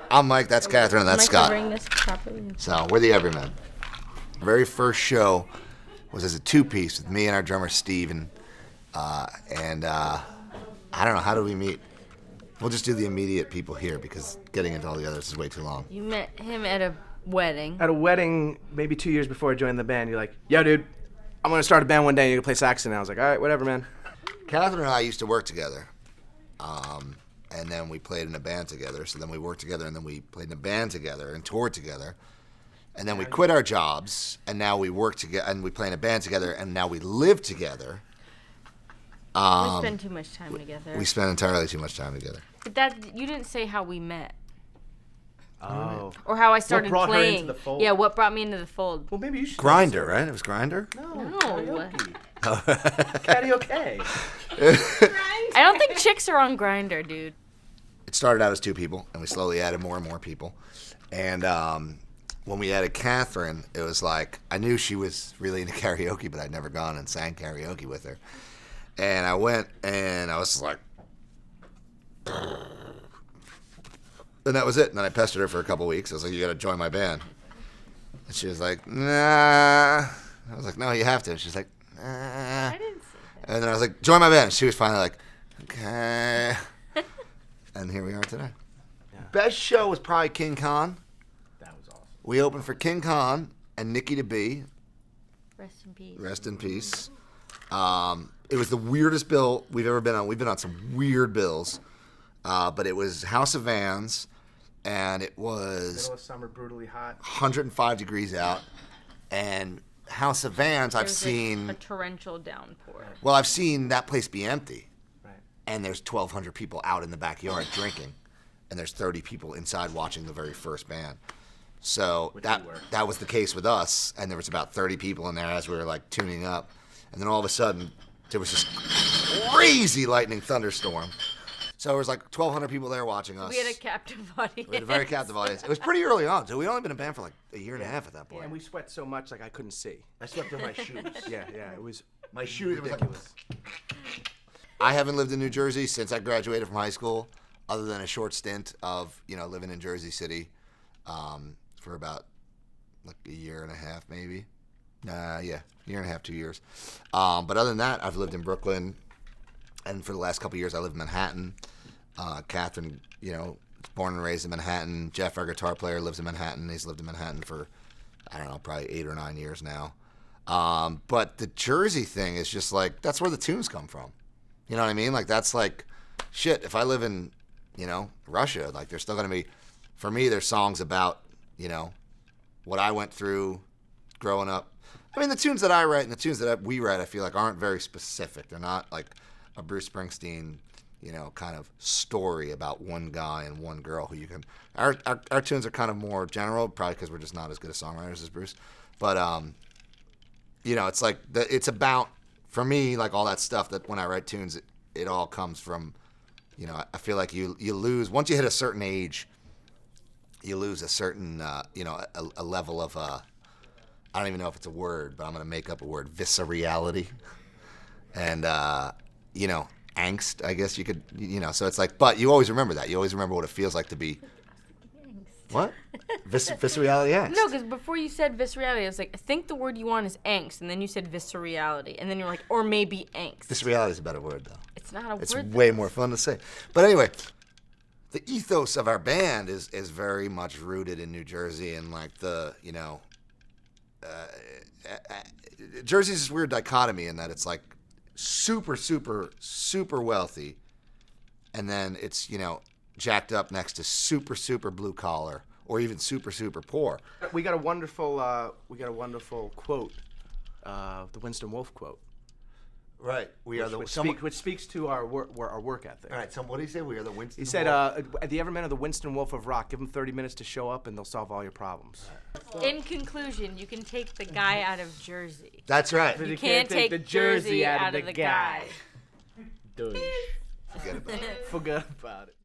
I'm Mike, that's Catherine, and that's Scott. Ring this properly. So, we're the Everymen. Our very first show was as a two-piece with me and our drummer, Steve, and I don't know, how did we meet? We'll just do the immediate people here because getting into all the others is way too long. You met him at a wedding. At a wedding, maybe 2 years before I joined the band, you're like, yo, dude, I'm going to start a band one day and you're going to play sax. And I was like, all right, whatever, man. Catherine and I used to work together, and then we played in a band together. So then we worked together, and then we played in a band together and toured together. And then we quit our jobs, and now we work together, and we play in a band together, and now we live together. We spend too much time together. We spend entirely too much time together. But you didn't say how we met. Oh. Or how I started What brought her playing. into the fold? Yeah, what brought me into the fold? Well, maybe you should. Grinder, right? It was Grinder? No. Karaoke. Karaoke. I don't think chicks are on Grindr, dude. It started out as two people, and we slowly added more and more people. And when we added Catherine, it was like, I knew she was really into karaoke, but I'd never gone and sang karaoke with her. And I went, and I was like, and that was it. And then I pestered her for a couple weeks. I was like, you got to join my band. And she was like, nah. I was like, no, you have to. And she's like, nah. I didn't say that. And then I was like, join my band. And she was finally like, okay. And here we are today. Yeah. Best show was probably King Khan. That was awesome. We opened for King Khan and Nikki DeB. Rest in peace. Rest in peace. It was the weirdest bill we've ever been on. We've been on some weird bills. But it was House of Vans, and it was Middle of summer, brutally hot. 105 degrees out. And House of Vans, I've seen. A torrential downpour. Well, I've seen that place be empty. Right. And there's 1,200 people out in the backyard drinking. And there's 30 people inside watching the very first band. So that was the case with us. And there was about 30 people in there as we were like tuning up. And then all of a sudden, there was this crazy lightning thunderstorm. So there was like 1,200 people there watching us. We had a captive audience. We had a very captive audience. It was pretty early on, so we'd only been a band for like a year and a half at that point. And we sweat so much, like I couldn't see. I swept in my shoes. Yeah, it was My shoes. ridiculous. I haven't lived in New Jersey since I graduated from high school, other than a short stint of living in Jersey City, for about like a year and a half maybe. Year and a half, 2 years. But other than that, I've lived in Brooklyn, and for the last couple of years, I live in Manhattan. Catherine, was born and raised in Manhattan. Jeff, our guitar player, lives in Manhattan. He's lived in Manhattan for, I don't know, probably 8 or 9 years now. But the Jersey thing is just like, that's where the tunes come from. You know what I mean? Like, that's like, shit, if I live in, Russia, like, there's still going to be, for me, there's songs about, what I went through growing up. I mean, the tunes that I write and the tunes that we write, I feel like aren't very specific. They're not like a Bruce Springsteen, kind of story about one guy and one girl who you can. Our tunes are kind of more general, probably because we're just not as good as songwriters as Bruce. But it's like it's about, for me, like all that stuff that when I write tunes, it all comes from, I feel like you lose once you hit a certain age, you lose a certain a level of I don't even know if it's a word, but I'm going to make up a word, viscerality. And, angst, I guess you could, so it's like, but you always remember that. You always remember what it feels like to be, what? Viscerality, angst. No, because before you said viscerality, I was like, I think the word you want is angst, and then you said viscerality, and then you're like, or maybe angst. Viscerality is a better word, though. It's not a word. It's way more fun to say. But anyway, the ethos of our band is very much rooted in New Jersey and like the, Jersey's this weird dichotomy in that it's like super, super, super wealthy, and then it's jacked up next to super, super blue collar, or even super, super poor. We got a wonderful quote, the Winston Wolfe quote. Right, Which speaks to our work ethic. All right, so what did he say? We are the Winston. He said, "The Everymen are the Winston Wolfe of rock. Give them 30 minutes to show up, and they'll solve all your problems." In conclusion, you can take the guy out of Jersey. That's right. You can't take the Jersey out of the guy. Forget about it.